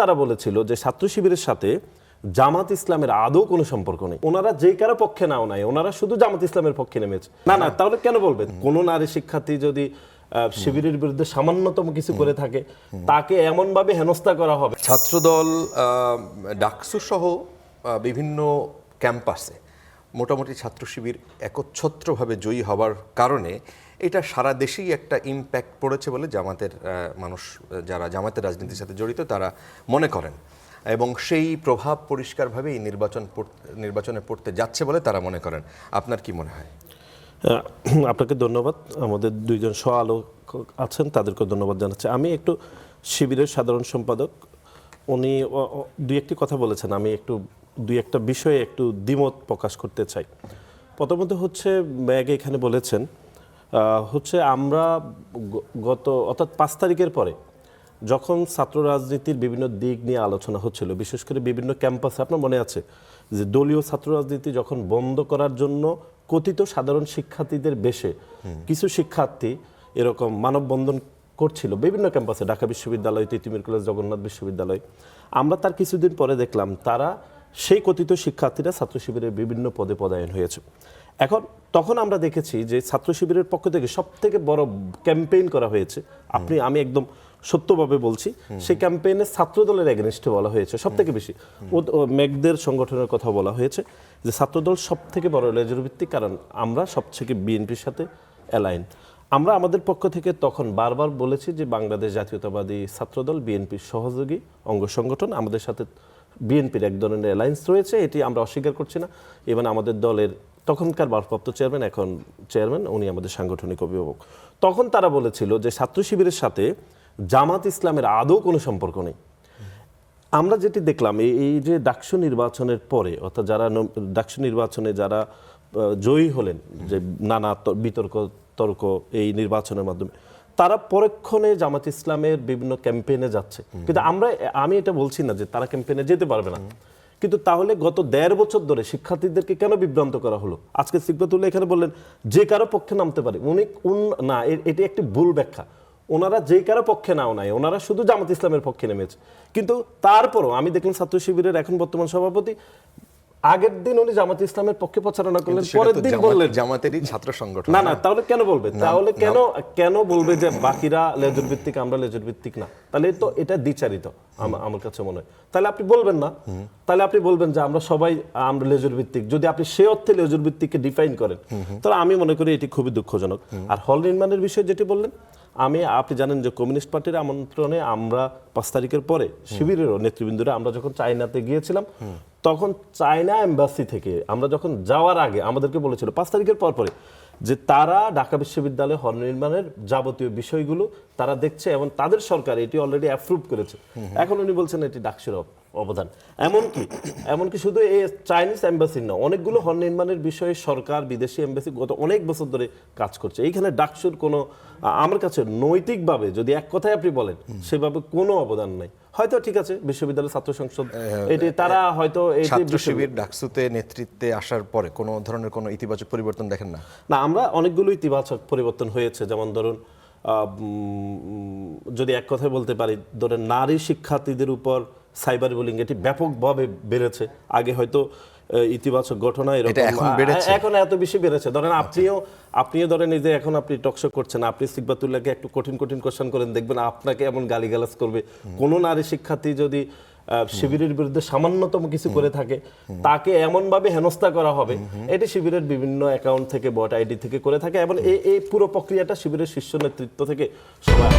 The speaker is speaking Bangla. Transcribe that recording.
তারা বলেছিল যে ছাত্র শিবিরের সাথে জামাত ইসলামের আদৌ কোনো সম্পর্ক নেই, ওনারা যে কারো পক্ষে নাও নাই, ওনারা শুধু জামাত ইসলামের পক্ষে নেমেছে। না না, তাহলে কেন বলবেন কোন নারী শিক্ষার্থী যদি শিবিরের বিরুদ্ধে সামান্যতম কিছু করে থাকে তাকে এমন ভাবে হেনস্থা করা হবে? ছাত্রদল ডাকসু সহ বিভিন্ন ক্যাম্পাসে মোটামুটি ছাত্র শিবির একচ্ছত্রভাবে জয়ী হবার কারণে এটা সারা দেশেই একটা ইম্প্যাক্ট পড়েছে বলে জামাতের মানুষ, যারা জামাতের রাজনীতির সাথে জড়িত, তারা মনে করেন এবং সেই প্রভাব পরিষ্কারভাবে এই নির্বাচনে পড়তে যাচ্ছে বলে তারা মনে করেন। আপনার কি মনে হয়? আপনাকে ধন্যবাদ। আমাদের দুইজন সহ-আলোক আছেন, তাদেরকে ধন্যবাদ জানাচ্ছি। আমি একটু শিবিরের সাধারণ সম্পাদক, উনি দুই একটি কথা বলেছেন, আমি একটু দুই একটা বিষয়ে একটু দ্বিমত প্রকাশ করতে চাই। প্রথমত হচ্ছে ম্যাগ এখানে বলেছেন হচ্ছে আমরা অর্থাৎ 5 তারিখের পরে যখন ছাত্র রাজনীতির বিভিন্ন দিক নিয়ে আলোচনা হচ্ছিল, বিশেষ করে বিভিন্ন ক্যাম্পাসে, আপনার মনে আছে যে দলীয় ছাত্র রাজনীতি যখন বন্ধ করার জন্য কথিত সাধারণ শিক্ষার্থীদের বেশে কিছু শিক্ষার্থী এরকম মানববন্ধন করছিল বিভিন্ন ক্যাম্পাসে, ঢাকা বিশ্ববিদ্যালয়, তিতুমির কলেজ, জগন্নাথ বিশ্ববিদ্যালয়। আমরা তার কিছুদিন পরে দেখলাম তারা সেই কথিত শিক্ষার্থীরা ছাত্র শিবিরের বিভিন্ন পদে পদায়ন হয়েছে। তখন আমরা দেখেছি যে ছাত্র শিবিরের পক্ষ থেকে সব থেকে বড় ক্যাম্পেইন করা হয়েছে, আমি একদম সত্যভাবে বলছি, সেই ক্যাম্পেইনে ছাত্রদলের এগেনস্টে বলা হয়েছে সব থেকে বেশি। মেঘদের সংগঠনের কথা বলা হয়েছে যে ছাত্রদল সব থেকে বড় লেজুর ভিত্তিক, কারণ আমরা সবথেকে বিএনপির সাথে অ্যালাইন। আমরা আমাদের পক্ষ থেকে তখন বারবার বলেছি যে বাংলাদেশ জাতীয়তাবাদী ছাত্রদল বিএনপির সহযোগী অঙ্গ সংগঠন, আমাদের সাথে বিএনপির এক ধরনের অ্যালায়েন্স রয়েছে, এটি আমরা অস্বীকার করছি না। এবং আমাদের দলের তখনকার ভারপ্রাপ্ত চেয়ারম্যান, এখন চেয়ারম্যান, উনি আমাদের সাংগঠনিক অভিভাবক। তখন তারা বলেছিল যে ছাত্র শিবিরের সাথে জামাত ইসলামের আদৌ কোনো সম্পর্ক নেই। আমরা যেটি দেখলাম এই যে ডাকসু নির্বাচনের পরে, অর্থাৎ যারা ডাকসু নির্বাচনে যারা জয়ী হলেন, যে নানা বিতর্ক তর্ক এই নির্বাচনের মাধ্যমে, তারা পরক্ষণে জামাত ইসলামের বিভিন্ন ক্যাম্পেইনে যাচ্ছে। কিন্তু আমি এটা বলছি না যে তারা ক্যাম্পেইনে যেতে পারবে না, কিন্তু তাহলে গত 1.5 বছর ধরে শিক্ষার্থীদেরকে কেন বিভ্রান্ত করা হলো? আজকে সিকদাতুল্লাহ এখানে বললেন যে কারো পক্ষে নামতে পারে, না, এটি একটি ভুল ব্যাখ্যা। ওনারা যে কারো পক্ষে নাও নাই, ওনারা শুধু জামাত ইসলামের পক্ষে নেমেছে। কিন্তু তারপরও আমি দেখলাম ছাত্র শিবিরের এখন বর্তমান সভাপতি আগের দিন উনি জামাত ইসলামের পক্ষে প্রচারণা করলেন, পরের দিন বললেন জামাতেরই ছাত্র সংগঠন। না, তাহলে কেন বলবে? তাহলে কেন বলবে যে বাকিরা লেজুর ভিত্তিক, আমরা লেজুর ভিত্তিক না? তাহলে তো এটা দ্বিচারিত আমার কাছে মনে হয়। তাহলে আপনি বলবেন না, তাহলে আপনি বলবেন যে আমরা সবাই আমরা লেজুর ভিত্তিক। যদি আপনি সে অর্থে লেজুর ভিত্তিককে ডিফাইন করেন, তাহলে আমি মনে করি এটি খুবই দুঃখজনক। আর হল নির্মাণের বিষয়ে যেটি বললেন, আপনি জানেন যে কমিউনিস্ট পার্টির আমন্ত্রণে আমরা 5 তারিখের পরে শিবিরেরও নেতৃবৃন্দরা আমরা যখন চায়নাতে গিয়েছিলাম, তখন চায়না এম্বাসি থেকে আমরা যখন যাওয়ার আগে আমাদেরকে বলেছিল 5 তারিখের পরে যে তারা ঢাকা বিশ্ববিদ্যালয়ে হল নির্মাণের যাবতীয় বিষয়গুলো তারা দেখছে এবং তাদের সরকার এটি অলরেডি অ্যাপ্রুভ করেছে। এখন উনি বলছেন এটি ডাকসুর অবদান। এমনকি শুধু এই চাইনিজ এম্বাসি না, অনেকগুলো হল নির্মাণের বিষয়ে সরকার, বিদেশি এম্বাসি গত অনেক বছর ধরে কাজ করছে। এইখানে ডাকসুর কোনো, আমার কাছে নৈতিকভাবে যদি এক কথায় আপনি বলেন, সেভাবে কোনো অবদান নাই। হয়তো ঠিক আছে বিশ্ববিদ্যালয় ছাত্র সংসদ এটি তারা হয়তো ছাত্র শিবির ডাকসুতে নেতৃত্বে আসার পরে কোনো ধরনের কোনো ইতিবাচক পরিবর্তন দেখেন না? না, আমরা অনেকগুলো ইতিবাচক পরিবর্তন হয়েছে। যেমন ধরুন, যদি এক কথায় বলতে পারি, ধরেন নারী শিক্ষার্থীদের উপর সাইবার বুলিং এটি ব্যাপকভাবে বেড়েছে। আগে হয়তো ইতিবাচক ঘটনা এরকম, এখন এত বেশি বেড়েছে। ধরেন আপনিও ধরেন এই যে এখন আপনি টকশো করছেন, আপনি সিকদাতুল্লাহকে একটু কঠিন কোশ্চেন করেন, দেখবেন আপনাকে এমন গালিগালাজ করবে। কোনো নারী শিক্ষার্থী যদি শিবিরের বিরুদ্ধে সামান্যতম কিছু করে থাকে তাকে এমন ভাবে হেনস্থা করা হবে, এটি শিবিরের বিভিন্ন অ্যাকাউন্ট থেকে, বট আইডি থেকে করে থাকে। এবং এই পুরো প্রক্রিয়াটা শিবিরের শীর্ষ নেতৃত্ব থেকে সবাই